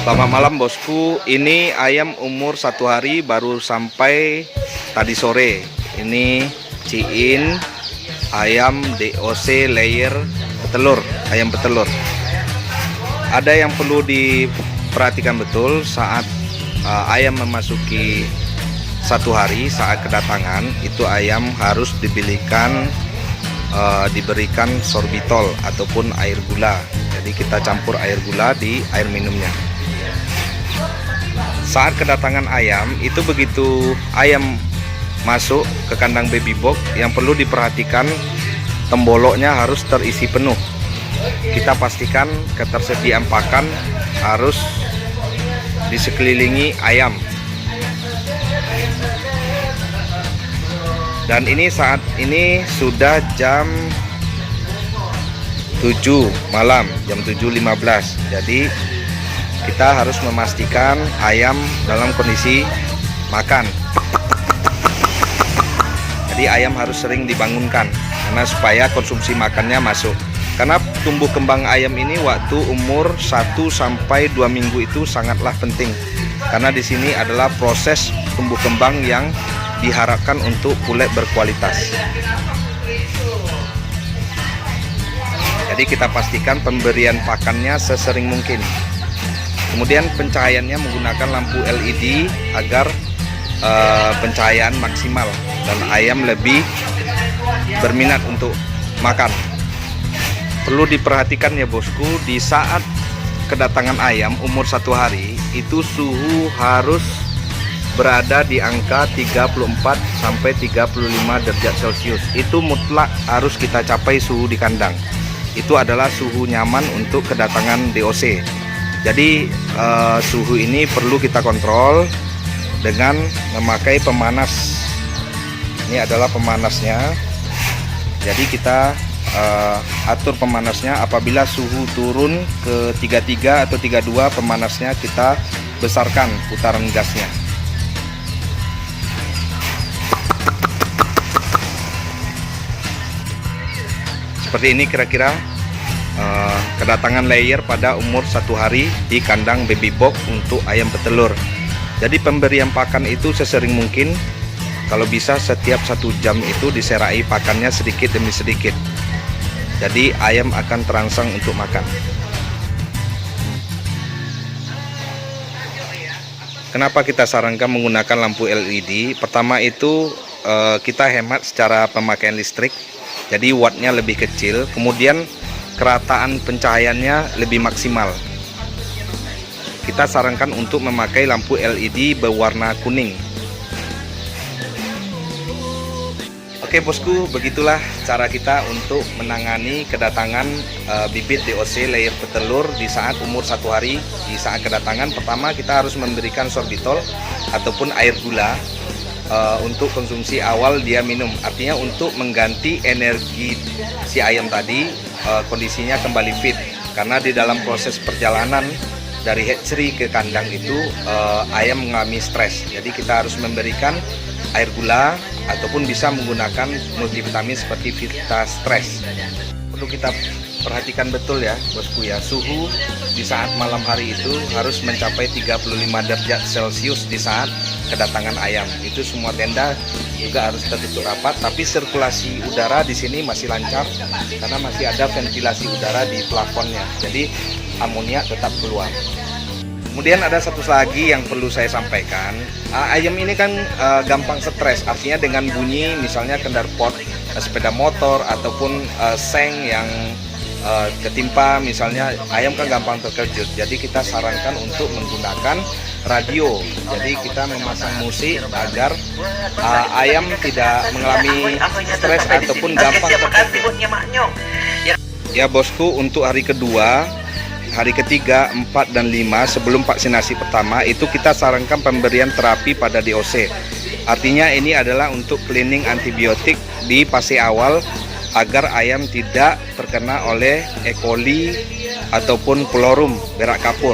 Selamat malam bosku, ini ayam umur 1 hari baru sampai tadi sore. Ini ciin ayam DOC layer petelur, ayam petelur. Ada yang perlu diperhatikan betul saat ayam memasuki 1 hari saat kedatangan, itu ayam harus diberikan sorbitol ataupun air gula. Jadi kita campur air gula di air minumnya. Saat kedatangan ayam itu, begitu ayam masuk ke kandang baby box, yang perlu diperhatikan temboloknya harus terisi penuh. Kita pastikan ketersediaan pakan harus di sekelilingi ayam. Dan ini saat ini sudah jam 7 malam, jam 7.15. Jadi kita harus memastikan ayam dalam kondisi makan. Jadi ayam harus sering dibangunkan karena supaya konsumsi makannya masuk. Karena tumbuh kembang ayam ini waktu umur 1 sampai 2 minggu itu sangatlah penting. Karena di sini adalah proses tumbuh kembang yang diharapkan untuk kulit berkualitas. Jadi kita pastikan pemberian pakannya sesering mungkin. Kemudian pencahayaannya menggunakan lampu LED agar pencahayaan maksimal dan ayam lebih berminat untuk makan. Perlu diperhatikan ya bosku, di saat kedatangan ayam umur 1 hari itu suhu harus berada di angka 34 sampai 35 derajat Celcius. Itu mutlak harus kita capai suhu di kandang. Itu adalah suhu nyaman untuk kedatangan DOC. Jadi suhu ini perlu kita kontrol dengan memakai pemanas. Ini adalah pemanasnya. Jadi kita atur pemanasnya. Apabila suhu turun ke 33 atau 32, pemanasnya kita besarkan putaran gasnya. Seperti ini kira-kira kedatangan layer pada umur 1 hari di kandang baby box untuk ayam petelur. Jadi pemberian pakan itu sesering mungkin, kalau bisa setiap 1 jam itu diserai pakannya sedikit demi sedikit. Jadi ayam akan terangsang untuk makan. Kenapa kita sarankan menggunakan lampu LED? Pertama itu kita hemat secara pemakaian listrik, jadi wattnya lebih kecil. Kemudian kerataan pencahayaannya lebih maksimal. Kita sarankan untuk memakai lampu LED berwarna kuning. Oke bosku, begitulah cara kita untuk menangani kedatangan bibit DOC layer petelur di saat umur 1 hari. Di saat kedatangan, pertama kita harus memberikan sorbitol ataupun air gula untuk konsumsi awal dia minum. Artinya untuk mengganti energi si ayam tadi, kondisinya kembali fit. Karena di dalam proses perjalanan dari hatchery ke kandang itu ayam mengalami stres. Jadi kita harus memberikan air gula ataupun bisa menggunakan multivitamin seperti Vita Stress. Perlu kita perhatikan betul ya bosku ya, suhu di saat malam hari itu harus mencapai 35 derajat Celcius di saat kedatangan ayam. Itu semua tenda juga harus tertutup rapat, tapi sirkulasi udara di sini masih lancar karena masih ada ventilasi udara di plafonnya. Jadi amoniak tetap keluar. Kemudian ada satu lagi yang perlu saya sampaikan. Ayam ini kan gampang stres, artinya dengan bunyi misalnya knalpot sepeda motor ataupun seng yang ketimpa misalnya, ayam kan gampang terkejut. Jadi kita sarankan untuk menggunakan radio. Jadi kita memasang musik agar ayam tidak mengalami stres ataupun gampang terkejut. Ya bosku, untuk hari kedua, hari ketiga, 4, dan 5 sebelum vaksinasi pertama itu kita sarankan pemberian terapi pada DOC. Artinya ini adalah untuk cleaning antibiotik di fase awal agar ayam tidak terkena oleh E. coli ataupun florum berak kapur.